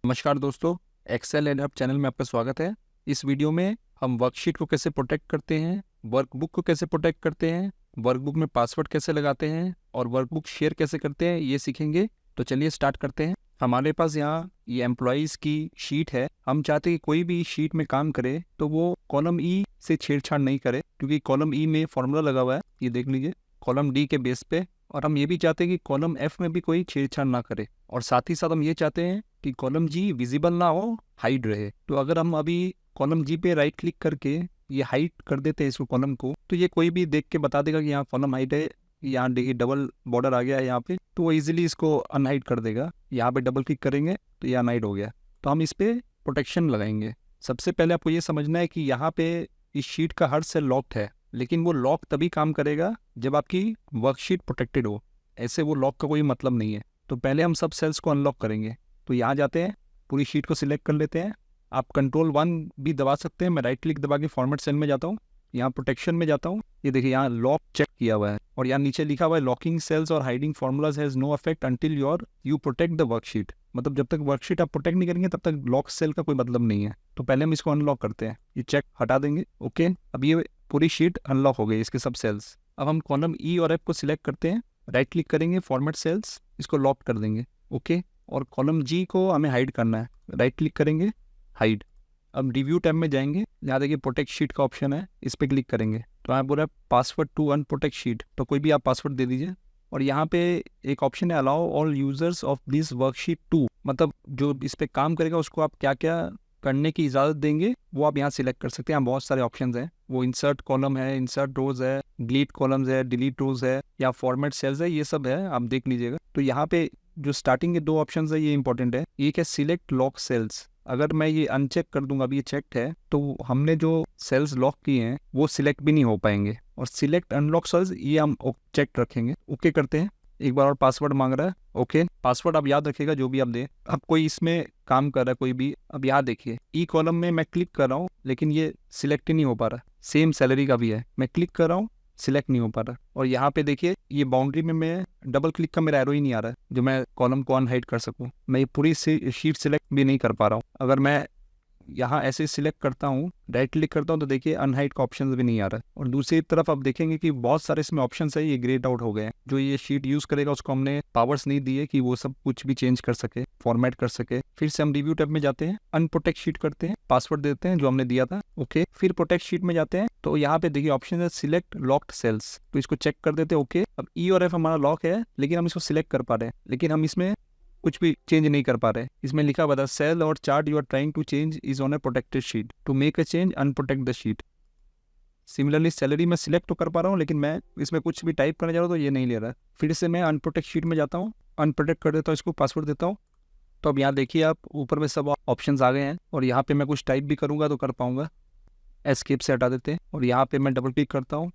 नमस्कार दोस्तों, Excel add hub channel में आपका स्वागत है। इस वीडियो में हम वर्कशीट को कैसे प्रोटेक्ट करते हैं, वर्कबुक को कैसे प्रोटेक्ट करते हैं, वर्कबुक में पासवर्ड कैसे लगाते हैं और वर्कबुक शेयर कैसे करते हैं, ये सीखेंगे। तो चलिए स्टार्ट करते हैं। हमारे पास यहाँ ये एम्प्लॉयज़ की शीट है। हम चाहते हैं कि कोई भी शीट में काम करे तो वो कॉलम ई से छेड़छाड़ नहीं करे, क्योंकि कॉलम ई में फॉर्मूला लगा हुआ है, ये देख लीजिए, कॉलम डी के बेस पे। और हम ये भी चाहते हैं कि कॉलम एफ में भी कोई छेड़छाड़ ना करे, और साथ ही साथ हम ये चाहते हैं कि कॉलम जी विजिबल ना हो, हाइड रहे। तो अगर हम अभी कॉलम जी पे राइट क्लिक करके ये हाइड कर देते हैं इसको, कॉलम को, तो ये कोई भी देख के बता देगा कि यहाँ कॉलम हाइड है। यहाँ देखिए डबल बॉर्डर आ गया है यहाँ पे, तो वो इजीली इसको अनहाइड कर देगा। यहाँ पे डबल क्लिक करेंगे तो ये अनहाइड हो गया। तो हम इस पे प्रोटेक्शन लगाएंगे। सबसे पहले आपको ये समझना है कि यहाँ पे इस शीट का हर सेल लॉक्ड है, लेकिन वो लॉक तभी काम करेगा जब आपकी वर्कशीट प्रोटेक्टेड हो। ऐसे वो लॉक का कोई मतलब नहीं है। तो पहले हम सब सेल्स को अनलॉक करेंगे। तो यहाँ जाते हैं, पूरी शीट को सिलेक्ट कर लेते हैं। आप Ctrl+1 भी दबा सकते हैं। मैं राइट क्लिक दबा के फॉर्मेट सेल में जाता हूँ, यहाँ प्रोटेक्शन में जाता हूँ। ये देखिए यहाँ लॉक चेक किया हुआ है, और यहाँ नीचे लिखा हुआ है लॉकिंग सेल्स और hiding formulas has no effect until you protect the worksheet. मतलब जब तक वर्कशीट आप प्रोटेक्ट नहीं करेंगे तब तक लॉक सेल का कोई मतलब नहीं है। तो पहले हम इसको अनलॉक करते हैं, ये चेक हटा देंगे। ओके, अब ये पूरी शीट अनलॉक हो गई, इसके सब सेल्स। अब हम कॉलम ई और एफ को सिलेक्ट करते हैं, राइट क्लिक करेंगे, फॉर्मेट सेल्स, इसको लॉक कर देंगे। ओके, और कॉलम जी को हमें हाइड करना है, राइट क्लिक करेंगे, हाइड। अब रिव्यू टैब में जाएंगे, यहाँ देखिए प्रोटेक्ट शीट का ऑप्शन है, इस पर क्लिक करेंगे तो यहाँ बोला पासवर्ड टू अनप्रोटेक्ट शीट। तो कोई भी आप पासवर्ड दे दीजिए। और यहाँ पे एक ऑप्शन है allow all users of this worksheet to, मतलब जो इस पे काम करेगा उसको आप क्या क्या करने की इजाज़त देंगे वो आप यहाँ सिलेक्ट कर सकते हैं। यहाँ बहुत सारे ऑप्शंस हैं, वो इंसर्ट कॉलम है, इंसर्ट रोज है, डिलीट कॉलम्स है, डिलीट रोज है, या फॉर्मेट सेल्स है, ये सब है, आप देख लीजिएगा। तो यहाँ पे जो स्टार्टिंग के दो ऑप्शंस है ये इंपॉर्टेंट है। एक है सिलेक्ट लॉक सेल्स। अगर मैं ये अनचेक कर दूंगा, अभी ये चेक्ड है, तो हमने जो सेल्स लॉक किए हैं वो सिलेक्ट भी नहीं हो पाएंगे। और सिलेक्ट अनलॉक सेल्स ये हम चेक रखेंगे। ओके करते हैं। एक बार और पासवर्ड मांग रहा है। ओके, पासवर्ड आप याद रखिएगा जो भी आप दें। अब कोई इसमें काम कर रहा है कोई भी, अब यहाँ देखिए ई कॉलम में मैं क्लिक कर रहा हूँ लेकिन ये सिलेक्ट ही नहीं हो पा रहा। सेम सैलरी का भी है, मैं क्लिक कर रहा हूँ, सिलेक्ट नहीं हो पा रहा। और यहाँ पे देखिए ये बाउंड्री में मैं डबल क्लिक का मेरा एरो ही नहीं आ रहा है जो मैं कॉलम को अनहाइड कर सकूँ। मैं ये पूरी शीट सिलेक्ट भी नहीं कर पा रहा हूँ। अगर मैं यहाँ ऐसे सिलेक्ट करता हूँ, राइट क्लिक करता हूँ, तो देखिए अनहाइड का ऑप्शन भी नहीं आ रहा है। और दूसरी तरफ आप देखेंगे कि बहुत सारे इसमें ऑप्शन है, ये ग्रेड आउट हो गए हैं। जो ये शीट यूज करेगा उसको हमने पावर्स नहीं दिए कि वो सब कुछ भी चेंज कर सके, फॉर्मेट कर सके। फिर से हम रिव्यू टैब में जाते हैं, अनप्रोटेक्ट शीट करते हैं, पासवर्ड देते हैं जो हमने दिया था। ओके, फिर प्रोटेक्ट शीट में जाते हैं, तो यहाँ पे देखिए ऑप्शन है सिलेक्ट लॉक्ड सेल्स, तो इसको चेक कर देते हैं। ओके, अब ई और एफ हमारा लॉक है लेकिन हम इसको सिलेक्ट कर पा रहे हैं, लेकिन हम इसमें कुछ भी चेंज नहीं कर पा रहे। इसमें लिखा हुआ था सेल और chart you are trying to change is on a protected sheet, to make a change unprotect the sheet. Similarly salary में सिलेक्ट तो कर पा रहा हूँ लेकिन मैं इसमें कुछ भी टाइप करने जा रहा हूँ तो ये नहीं ले रहा है। फिर से मैं अनप्रोटेक्ट शीट में जाता हूँ, अनप्रोटेक्ट कर देता हूँ, इसको पासवर्ड देता हूँ। तो अब यहाँ देखिए आप ऊपर में सब ऑप्शंस आ गए हैं, और यहाँ पे मैं कुछ टाइप भी करूँगा तो कर पाऊंगा। एस्केप से हटा देते हैं, और यहाँ पे मैं डबल क्लिक करता हूँ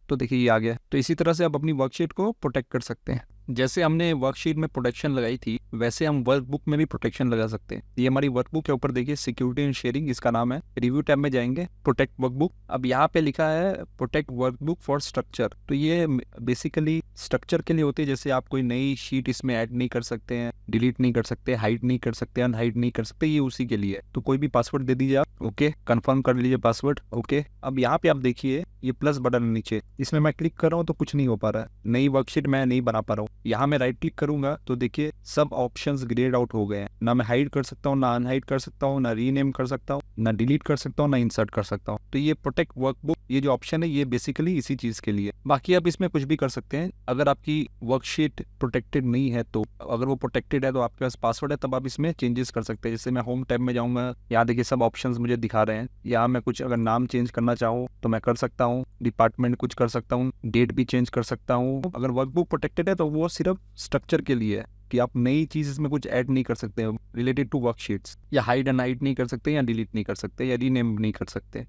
तो देखिए ये आ गया। तो इसी तरह से आप अपनी वर्कशीट को प्रोटेक्ट कर सकते हैं। जैसे हमने वर्कशीट में प्रोटेक्शन लगाई थी वैसे हम वर्कबुक में भी प्रोटेक्शन लगा सकते हैं। ये हमारी वर्कबुक के ऊपर देखिए सिक्योरिटी एंड शेयरिंग इसका नाम है। रिव्यू टैब में जाएंगे, प्रोटेक्ट वर्कबुक। अब यहाँ पे लिखा है प्रोटेक्ट वर्कबुक फॉर स्ट्रक्चर। तो ये बेसिकली स्ट्रक्चर के लिए होती है। जैसे आप कोई नई शीट इसमें ऐड नहीं कर सकते हैं, डिलीट नहीं कर सकते, हाइड नहीं कर सकते, अनहाइड नहीं कर सकते, ये उसी के लिए है। तो कोई भी पासवर्ड दे दीजिए आप। ओके, कंफर्म कर लीजिए पासवर्ड। ओके, अब यहाँ पे आप देखिए ये प्लस बटन है नीचे, इसमें मैं क्लिक कर रहा हूँ तो कुछ नहीं हो पा रहा है, नई वर्कशीट मैं नहीं बना पा रहा हूँ। यहाँ मैं राइट क्लिक करूंगा तो देखिए सब ऑप्शंस ग्रेड आउट हो गए हैं। ना मैं हाइड कर सकता हूँ, ना अनहाइड कर सकता हूँ, ना रीनेम कर सकता हूँ, ना डिलीट कर सकता हूँ, ना इंसर्ट कर सकता हूँ। तो ये प्रोटेक्ट वर्कबुक, ये जो ऑप्शन है ये बेसिकली इसी चीज के लिए। बाकी आप इसमें कुछ भी कर सकते हैं। अगर आपकी वर्कशीट प्रोटेक्टेड नहीं है, तो अगर वो प्रोटेक्टेड है तो आपके पास पासवर्ड है, तब आप इसमें चेंजेस कर सकते हैं। जैसे मैं होम टैब में जाऊंगा, यहाँ देखिए सब ऑप्शंस मुझे दिखा रहे हैं। यहाँ मैं कुछ अगर नाम चेंज करना चाहूँ तो मैं कर सकता हूँ, डिपार्टमेंट कुछ कर सकता हूँ, डेट भी चेंज कर सकता हूँ। अगर वर्कबुक प्रोटेक्टेड है तो वो सिर्फ स्ट्रक्चर के लिए है कि आप नई चीज इसमें कुछ ऐड नहीं कर सकते रिलेटेड टू वर्कशीट्स, या हाइड एंड हाइड नहीं कर सकते, या डिलीट नहीं कर सकते, या रीनेम नहीं कर सकते।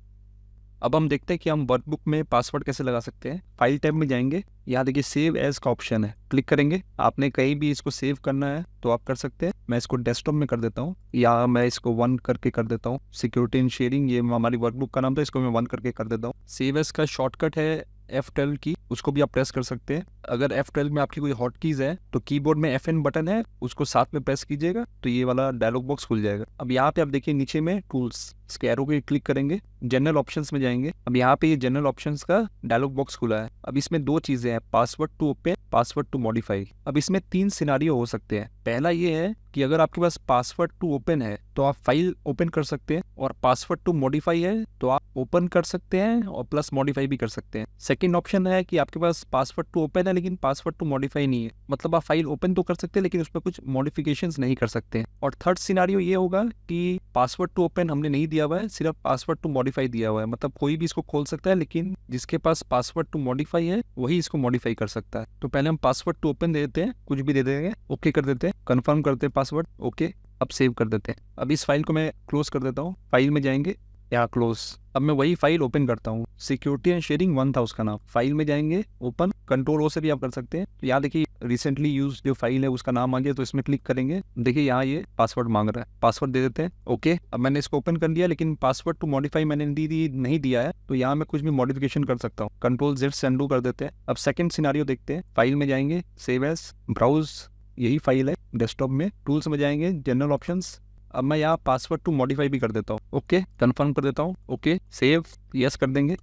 अब हम देखते हैं कि हम वर्कबुक में पासवर्ड कैसे लगा सकते हैं। फाइल टैब में जाएंगे, यहाँ देखिए सेव एज का ऑप्शन है, क्लिक करेंगे। आपने कहीं भी इसको सेव करना है तो आप कर सकते हैं। मैं इसको डेस्कटॉप में कर देता हूँ, या मैं इसको 1 करके कर देता हूँ। सिक्योरिटी एंड शेयरिंग ये हमारी वर्कबुक का नाम था, इसको मैं 1 करके कर देता हूँ। सेव एज का शॉर्टकट है F12 की, उसको भी आप प्रेस कर सकते हैं। अगर F12 में आपकी कोई हॉट कीज है तो कीबोर्ड में FN बटन है, उसको साथ में प्रेस कीजिएगा तो ये वाला डायलॉग बॉक्स खुल जाएगा। अब यहाँ पे आप देखिए नीचे में टूल्स, इसके एरो को क्लिक करेंगे, जनरल ऑप्शंस में जाएंगे। अब यहाँ पे ये जनरल ऑप्शंस का डायलॉग बॉक्स खुला है। अब इसमें दो चीजें हैं, password to open, password to modify. अब इसमें 3 सिनारियो हो सकते हैं। पहला ये है कि अगर आपके पास पासवर्ड टू ओपन है तो आप फाइल ओपन कर सकते हैं, और पासवर्ड टू मॉडिफाई है तो आप ओपन कर सकते हैं और प्लस मॉडिफाई भी कर सकते हैं। सेकंड ऑप्शन है कि आपके पास पासवर्ड टू ओपन है लेकिन पासवर्ड टू मॉडिफाई नहीं है, मतलब आप फाइल ओपन तो कर सकते हैं लेकिन उसमें कुछ मॉडिफिकेशंस नहीं कर सकते। और थर्ड सिनारियो ये होगा कि पासवर्ड टू ओपन हमने नहीं दिया हुआ है, सिर्फ पासवर्ड टू मॉडिफाई दिया हुआ है, मतलब कोई भी इसको खोल सकता है लेकिन जिसके पास पासवर्ड टू मॉडिफाई है वही इसको मॉडिफाई कर सकता है। तो पहले हम पासवर्ड टू ओपन दे देते हैं, कुछ भी दे देंगे, ओके कर देते हैं, कंफर्म करते हैं पासवर्ड, ओके। अब सेव कर देते हैं। अब इस फाइल को मैं क्लोज कर देता हूँ, फाइल में जाएंगे, यहाँ क्लोज। अब मैं वही फाइल ओपन करता हूँ, सिक्योरिटी एंड शेयरिंग 1 था उसका नाम। फाइल में जाएंगे, ओपन, कंट्रोल ओ से भी आप कर सकते हैं। तो यहाँ देखिए रिसेंटली यूज जो फाइल है उसका नाम आ गया, तो इसमें क्लिक करेंगे, देखिए यहाँ ये पासवर्ड मांग रहा है, पासवर्ड दे देते हैं, ओके। अब मैंने इसको ओपन कर लिया लेकिन पासवर्ड टू मॉडिफाई मैंने नहीं दिया है, तो यहाँ मैं कुछ भी मॉडिफिकेशन कर सकता हूँ। कंट्रोल Z से अनडू कर देते हैं। अब सेकंड सिनारियो देखते हैं, फाइल में जाएंगे, सेव एज, ब्राउज, यही फाइल है डेस्कटॉप में, टूल्स में जाएंगे, जनरल ऑप्शंस। अब मैं यहाँ पासवर्ड टू मॉडिफाई भी कर देता हूँ, ओके, कंफर्म कर देता हूँ, ओके, सेव, यस कर देंगे।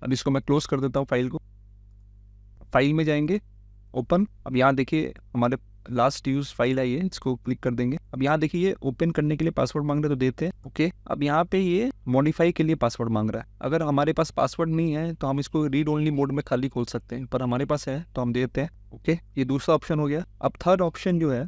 अब इसको मैं क्लोज कर देता हूँ फाइल को। फाइल में जाएंगे, ओपन। अब यहाँ देखिए हमारे लास्ट यूज फाइल है ये, इसको क्लिक कर देंगे। अब यहाँ देखिए ये ओपन करने के लिए पासवर्ड मांग रहे तो देते हैं, ओके। अब यहाँ पे ये मॉडिफाई के लिए पासवर्ड मांग रहा है। अगर हमारे पास पासवर्ड नहीं है तो हम इसको रीड ओनली मोड में खाली खोल सकते हैं, पर हमारे पास है तो हम देते हैं, ओके। ये दूसरा ऑप्शन हो गया। अब थर्ड ऑप्शन जो है,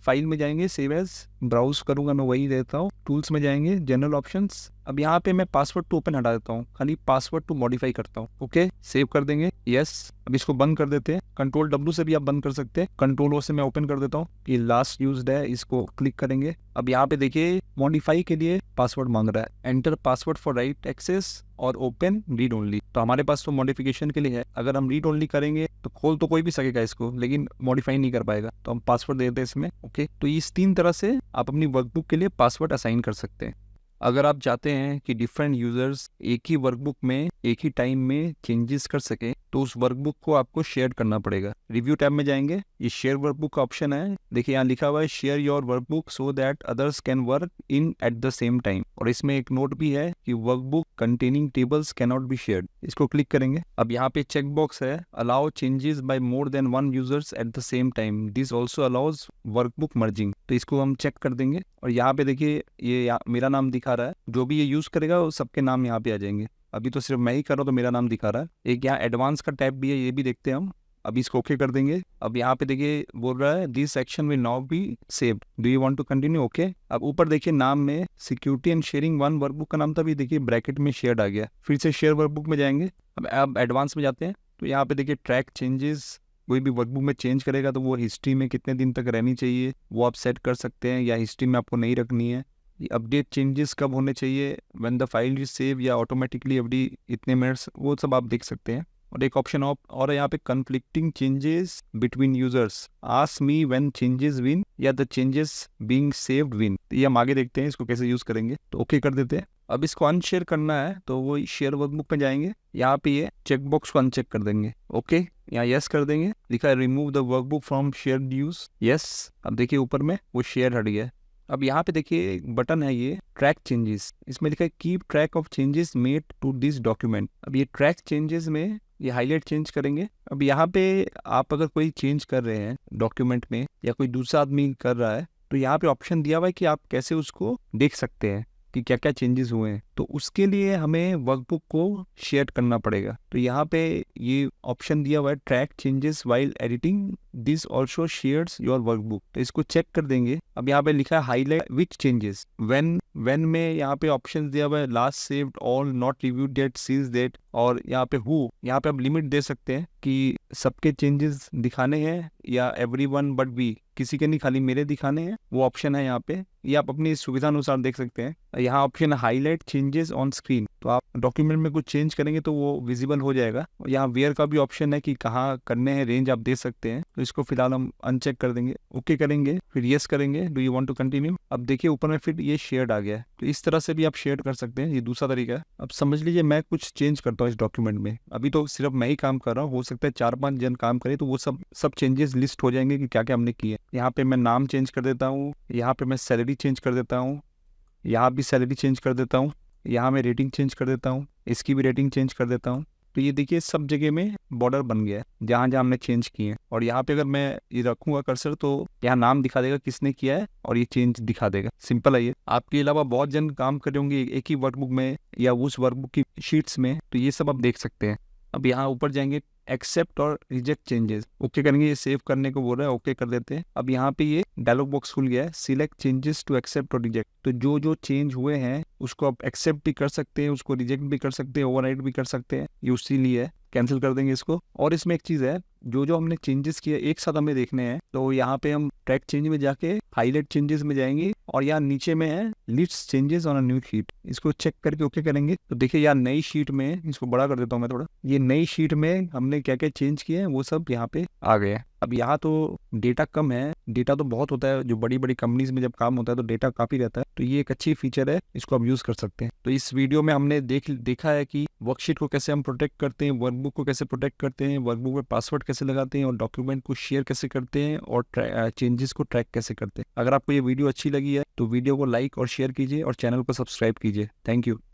फाइल में जाएंगे, सेव एज, ब्राउज करूंगा मैं वही देता हूँ, टूल्स में जाएंगे, जनरल ऑप्शंस। अब यहाँ पे मैं पासवर्ड टू ओपन हटा देता हूँ, खाली पासवर्ड टू मॉडिफाई करता हूँ, ओके, सेव कर देंगे, यस। अब इसको बंद कर देते हैं, कंट्रोल W से भी आप बंद कर सकते हैं, कंट्रोल O से मैं ओपन कर देता हूँ। ये लास्ट यूज्ड है, इसको क्लिक करेंगे। अब यहाँ पे देखिए मॉडिफाई के लिए पासवर्ड मांग रहा है, enter password for write access और ओपन रीड ओनली। तो हमारे पास तो मॉडिफिकेशन के लिए है, अगर हम रीड ओनली करेंगे तो खोल तो कोई भी सकेगा इसको लेकिन मॉडिफाई नहीं कर पाएगा, तो हम पासवर्ड दे देते हैं इसमें, ओके। तो इस 3 तरह से आप अपनी वर्कबुक के लिए पासवर्ड असाइन कर सकते हैं। अगर आप चाहते हैं कि डिफरेंट यूजर्स एक ही वर्कबुक में एक ही टाइम में चेंजेस कर सके तो उस वर्कबुक को आपको शेयर करना पड़ेगा। रिव्यू टैब में जाएंगे, ये शेयर वर्कबुक का ऑप्शन है, देखिए यहाँ लिखा हुआ है share your workbook so that others can work in at the same time. और इसमें एक नोट भी है कि workbook containing tables can not be shared, इसको क्लिक करेंगे। अब यहाँ पे चेक बॉक्स है, allow changes by more than 1 users at the same time, this also allows workbook merging, तो इसको हम चेक कर देंगे। और यहाँ पे देखिए ये मेरा नाम दिखा रहा है, जो भी ये यूज करेगा वो सबके नाम यहाँ पे आ जाएंगे। अभी तो सिर्फ मैं ही कर रहा हूँ तो मेरा नाम दिखा रहा है। एक यहाँ एडवांस का टैब भी है, ये भी देखते हैं हम। अभी इसको ओके कर देंगे। अब यहाँ पे देखिए बोल रहा है this section will now be saved, do you want to continue, okay. अब ऊपर देखिए नाम में सिक्योरिटी एंड शेयरिंग 1 वर्कबुक का नाम था, भी देखिए ब्रैकेट में शेयर्ड आ गया। फिर से शेयर वर्कबुक में जाएंगे, अब एडवांस में जाते हैं तो यहाँ पे देखिए ट्रैक चेंजेस, कोई भी वर्कबुक में चेंज करेगा तो वो हिस्ट्री में कितने दिन तक रहनी चाहिए वो आप सेट कर सकते हैं, या हिस्ट्री में आपको नहीं रखनी है। अपडेट चेंजेस कब होने चाहिए, when the file is save या ऑटोमेटिकली एवरी इतने मिनट्स, वो सब आप देख सकते हैं। और एक ऑप्शन और यहाँ पे conflicting changes between users, ask me when changes win या the changes being saved win, ये हम आगे देखते हैं इसको कैसे यूज करेंगे, तो ओके कर देते हैं। अब इसको अनशेयर करना है तो वो शेयर वर्कबुक पे जाएंगे, यहाँ पे ये चेकबॉक्स को अनचेक कर देंगे, ओके, यहाँ यस कर देंगे, लिखा है remove the workbook from shared use, yes. अब देखिए ऊपर में वो शेयर हट गया। अब यहाँ पे देखिए एक बटन है ये ट्रैक चेंजेस, इसमें लिखा है keep track of changes made to this document. अब ये ट्रैक चेंजेस में ये हाईलाइट चेंज करेंगे। अब यहाँ पे आप अगर कोई चेंज कर रहे हैं डॉक्यूमेंट में या कोई दूसरा आदमी कर रहा है तो यहाँ पे ऑप्शन दिया हुआ है कि आप कैसे उसको देख सकते हैं कि क्या क्या चेंजेस हुए हैं, तो उसके लिए हमें वर्कबुक को शेयर करना पड़ेगा। तो यहाँ पे ये ऑप्शन दिया हुआ है track changes while editing, this also shares your workbook, तो इसको चेक कर देंगे। अब यहाँ पे लिखा है हाईलाइट विच चेंजेस, व्हेन में यहाँ पे ऑप्शन दिया हुआ है last saved, all, not reviewed date, सीज डेट, और यहाँ पे हु, यहाँ पे आप लिमिट दे सकते हैं कि सबके चेंजेस दिखाने हैं या एवरीवन बट वी, किसी के नहीं खाली मेरे दिखाने हैं, वो ऑप्शन है यहाँ पे, ये आप अपनी सुविधा अनुसार देख सकते हैं। यहाँ option highlight change changes on screen, तो आप डॉक्यूमेंट में कुछ चेंज करेंगे तो वो विजिबल हो जाएगा। और यहाँ वेयर का भी ऑप्शन है कि कहाँ करने हैं, रेंज आप दे सकते हैं। तो इसको फिलहाल हम अनचेक कर देंगे, ओके करेंगे, फिर येस करेंगे, do you want to continue. अब देखिए ऊपर में फिर ये शेयर्ड आ गया है, तो इस तरह से भी आप शेयर कर सकते हैं, ये दूसरा तरीका है। अब समझ लीजिए मैं कुछ चेंज करता हूँ इस डॉक्यूमेंट में, अभी तो सिर्फ मैं ही काम कर रहा हूँ, हो सकता है 4-5 जन काम करें तो वो सब चेंजेस लिस्ट हो जाएंगे कि क्या क्या हमने किए। यहाँ पे मैं नाम चेंज कर देता हूँ, यहाँ पे मैं सैलरी चेंज कर देता हूँ, यहाँ भी सैलरी चेंज कर देता हूँ, यहाँ मैं रेटिंग चेंज कर देता हूँ, इसकी भी रेटिंग चेंज कर देता हूँ। तो ये देखिए सब जगह में बॉर्डर बन गया है जहाँ जहाँ हमने चेंज किए हैं। और यहाँ पे अगर मैं ये रखूंगा कर्सर तो यहाँ नाम दिखा देगा किसने किया है और ये चेंज दिखा देगा। सिंपल है ये। आपके अलावा बहुत जन काम कर रहे होंगे एक ही वर्कबुक में या उस वर्कबुक की शीट्स में, तो ये सब आप देख सकते हैं। अब यहाँ ऊपर जाएंगे, एक्सेप्ट और रिजेक्ट चेंजेस, ओके करेंगे, ये सेव करने को बोल रहा है, ओके कर देते हैं। अब यहाँ पे ये डायलॉग बॉक्स खुल गया है, सिलेक्ट चेंजेस टू एक्सेप्ट और रिजेक्ट। तो जो जो चेंज हुए हैं उसको आप एक्सेप्ट भी कर सकते हैं, उसको रिजेक्ट भी कर सकते हैं, ओवरराइड भी कर सकते हैं, ये उसी लिए है, कैंसिल कर देंगे इसको। और इसमें एक चीज है, जो जो हमने चेंजेस किए एक साथ हमें देखने हैं, तो यहाँ पे हम ट्रैक चेंज में जाके हाईलाइट चेंजेस में जाएंगे और यहाँ नीचे में है list changes on a new sheet, इसको चेक करके ओके करेंगे। तो देखिए यहाँ नई शीट में, इसको बड़ा कर देता हूँ मैं थोड़ा, ये नई शीट में हमने क्या क्या चेंज किए हैं वो सब यहाँ पे आ गए। अब यहाँ तो डेटा कम है, डेटा तो बहुत होता है, जो बड़ी बड़ी कंपनीज में जब काम होता है तो डेटा काफी रहता है, तो ये एक अच्छी फीचर है, इसको आप यूज कर सकते हैं। तो इस वीडियो में हमने देखा है कि वर्कशीट को कैसे हम प्रोटेक्ट करते हैं, वर्कबुक को कैसे प्रोटेक्ट करते हैं, वर्कबुक में पासवर्ड कैसे लगाते हैं और डॉक्यूमेंट को शेयर कैसे करते हैं और चेंजेस को ट्रैक कैसे करते हैं। अगर आपको ये वीडियो अच्छी लगी है तो वीडियो को लाइक और शेयर कीजिए और चैनल को सब्सक्राइब कीजिए। Thank you.